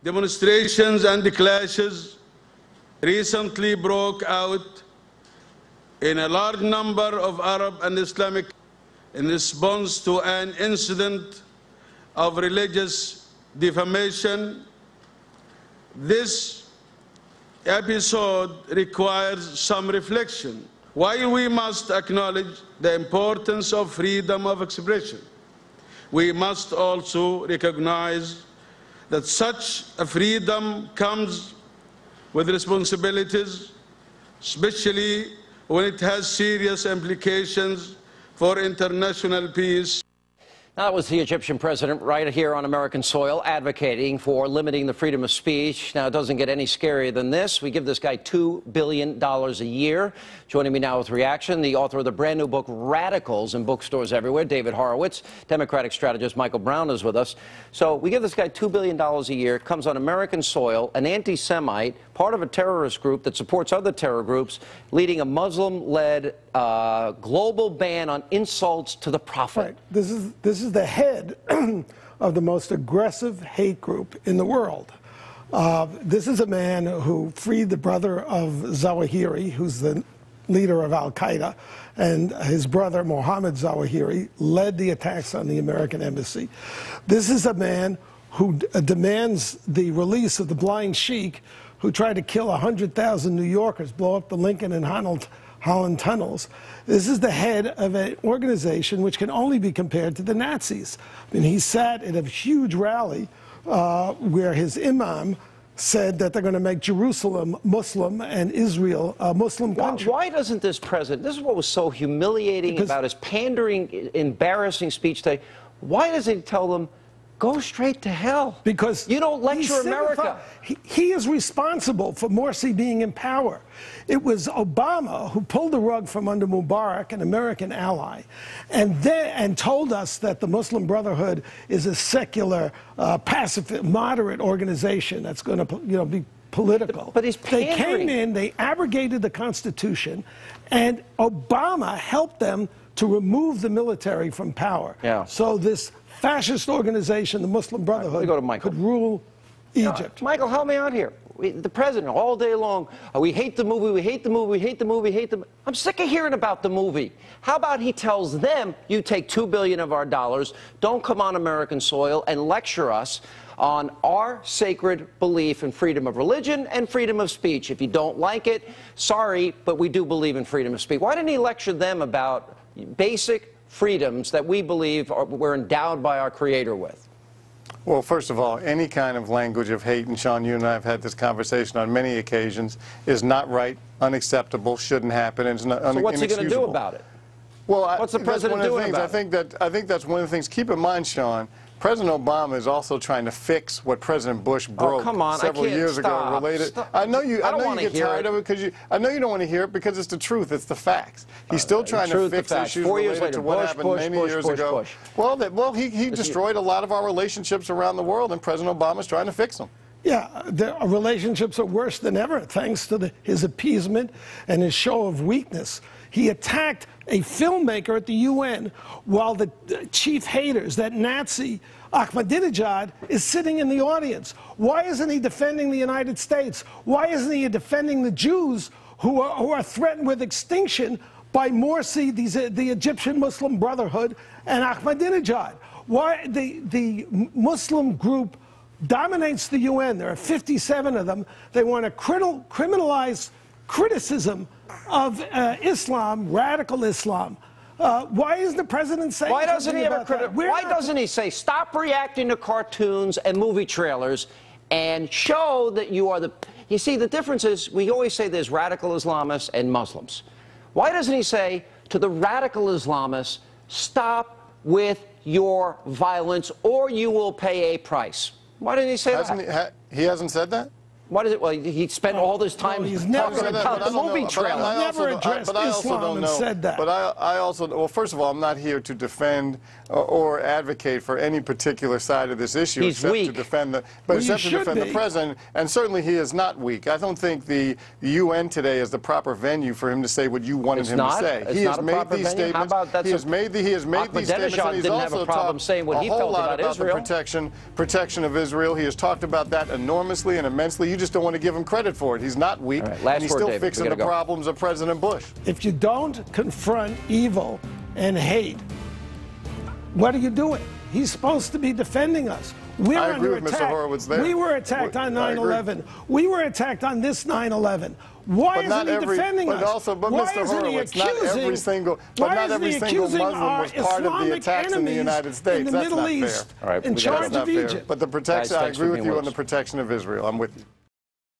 Demonstrations and clashes recently broke out in a large number of Arab and Islamic in response to an incident of religious defamation. This episode requires some reflection. While we must acknowledge the importance of freedom of expression, we must also recognize that such a freedom comes with responsibilities, especially when it has serious implications for international peace. That was the Egyptian president right here on American soil advocating for limiting the freedom of speech. Now, it doesn't get any scarier than this. We give this guy $2 billion a year. Joining me now with reaction, the author of the brand new book, Radicals, in bookstores everywhere, David Horowitz. Democratic strategist Michael Brown is with us. So we give this guy $2 billion a year, comes on American soil, an anti-Semite, part of a terrorist group that supports other terror groups, leading a Muslim-led global ban on insults to the Prophet. Right. This is the head of the most aggressive hate group in the world. This is a man who freed the brother of Zawahiri, who's the leader of Al-Qaeda, and his brother, Mohammed Zawahiri, led the attacks on the American embassy. This is a man who demands the release of the blind sheik who tried to kill 100,000 New Yorkers, blow up the Lincoln and Holland tunnels. This is the head of an organization which can only be compared to the Nazis. I mean, he sat at a huge rally where his imam said that they're going to make Jerusalem Muslim and Israel a Muslim country. Why doesn't this president, this is what was so humiliating about his pandering, embarrassing speech today, why doesn't he tell them, go straight to hell? Because you don't lecture America. He is responsible for Morsi being in power. It was Obama who pulled the rug from under Mubarak, an American ally, and told us that the Muslim Brotherhood is a secular, pacifist, moderate organization that's going to, be political. But he's pandering. They came in, they abrogated the Constitution, and Obama helped them to remove the military from power. Yeah. So this fascist organization, the Muslim Brotherhood, could rule Egypt. Michael, help me out here. The president, all day long, we hate the movie, we hate the movie, we hate the movie, we hate the... I'm sick of hearing about the movie. How about he tells them, you take $2 billion of our dollars, don't come on American soil and lecture us on our sacred belief in freedom of religion and freedom of speech. If you don't like it, sorry, but we do believe in freedom of speech. Why didn't he lecture them about basic freedoms that we believe we're endowed by our Creator with? Well, first of all, any kind of language of hate, and Sean, you and I have had this conversation on many occasions, is not right, unacceptable, shouldn't happen, and it's not So what's he going to do about it? Well, what's the president doing about it? I think that's one of the things. Keep in mind, Sean, President Obama is also trying to fix what President Bush broke several years ago. Related. I know you get tired of it because I know you don't want to hear it because it's the truth. It's the facts. He's still trying to fix issues related to what happened many years ago. Well, he destroyed a lot of our relationships around the world, and President Obama's trying to fix them. Yeah, the relationships are worse than ever, thanks to his appeasement and his show of weakness. He attacked a filmmaker at the UN while the chief haters, that Nazi Ahmadinejad, is sitting in the audience. Why isn't he defending the United States? Why isn't he defending the Jews who are threatened with extinction by Morsi, the Egyptian Muslim Brotherhood, and Ahmadinejad? Why the Muslim group dominates the UN. There are 57 of them. They want to criminalize criticism of Islam, radical Islam. Why isn't the president saying Why doesn't he say, stop reacting to cartoons and movie trailers and show that you are the... You see, the difference is we always say there's radical Islamists and Muslims. Why doesn't he say to the radical Islamists, stop with your violence or you will pay a price? Why didn't he say that? He hasn't said that? What is it? Well, he spent all this time talking about the movie trailer. Never addressed Islam and said that. But I also, well, first of all, I'm not here to defend or advocate for any particular side of this issue. He's except weak. To defend the, but except to defend the president, and certainly he is not weak. I don't think the UN today is the proper venue for him to say what you wanted him to say. He has made these statements. He has made these statements, and he's also talked saying what he felt about Israel. The protection of Israel. He has talked about that enormously and immensely. You just don't want to give him credit for it. He's not weak, and he's still fixing the problems of President Bush. If you don't confront evil and hate, what are you doing? He's supposed to be defending us. We're I agree under with attack. Mr. Horowitz there. We were attacked on 9/11. We were attacked on this 9/11. Why isn't he defending us? But Mr. Horowitz, not every single Muslim was part of the attacks in the United States. That's not fair. In charge of Egypt. But the protection, I agree with you on the protection of Israel. I'm with you.